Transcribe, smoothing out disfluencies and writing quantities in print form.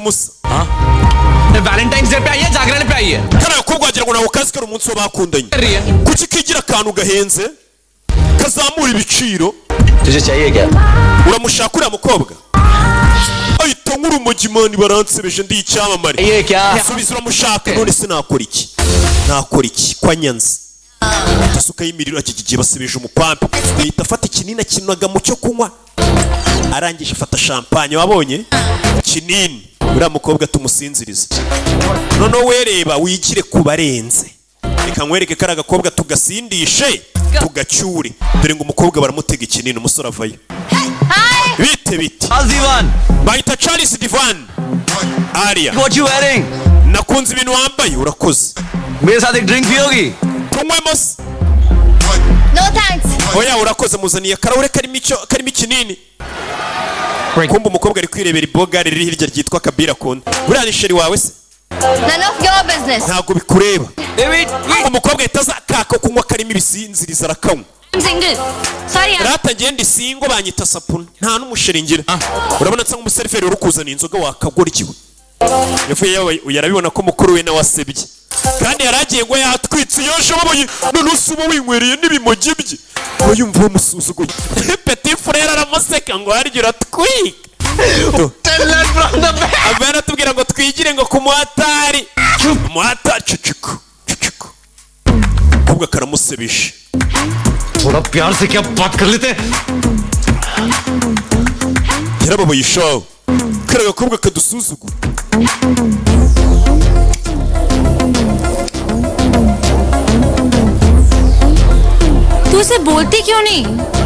umusa. Valentine's day पे आई है जागरण पे आई है Kana yakobwa wagira ngo nawe kazi kari umunsi wo bakundanye. Kuki kigira akantu gahenze kazamura ibiciro. तुझे चाहिए क्या Uramushaka uriya mukobwa? Ahita nk'urumugimani baransebeje ndi icyamamare. ये क्या Subiza uramushaka none se nakora iki? Nakora iki kwa Nyanza? Tasuka yimirira kigiye basebeje umupampe. Ahita afata ikinini akinaga mu cyo kunywa. Arangije afata champagne wabonye? Kinini. Uriya mukobwa tumusinziriza. None wereba wigire kubarenze. Reka nkwereke kari agakobwa tugasindishe tugacyure. Dore ngo umukobwa baramutega ikinini umusore avayo. Bite bite. Divan Bayita Charles Divan. Aria. What you wearing Nakunze ibintu wambaye urakoze. मेरे साथ एक ड्रिंक पियोगी Kunywemo se? No thanks. Oya urakoze muzaniye akarahure karimo ikinini. Kumba umukobwa ari kwirebera iboga riri hirya ryitwa Kabira Konda. Buriya ni sheri wawe se? None of your business. Ntabwo bikureba. David Umukobwa itazakaka kunywa karimo ibisinziriza arakanywa. I'm single. Sorry. Rata ngende singo banyita sapuna. Nta n'umusheri ngira. Urabona nsa nk'umuseriveri uri kuzana inzoga wakagoryiwe. Yavuye yawe yarabibona ko mukuru we nawe asebye. Kandi yaragiye ngo yatwitse yoje baboye none usubo winywereye n'ibimogi bye. Uyumva uwo musuzuguye. Petit frère aramuseka ngo hargira twika. Abana tubwira ngo twigire ngo ku muhatari. Muhatari cucuku. Kubwa karamusebeshe. थोड़ा प्यार से क्या बात कर लेते Yarababaye ishaho. Kara gakobwa kadusuzugura. तू उसे बोलती क्यों नहीं? क्या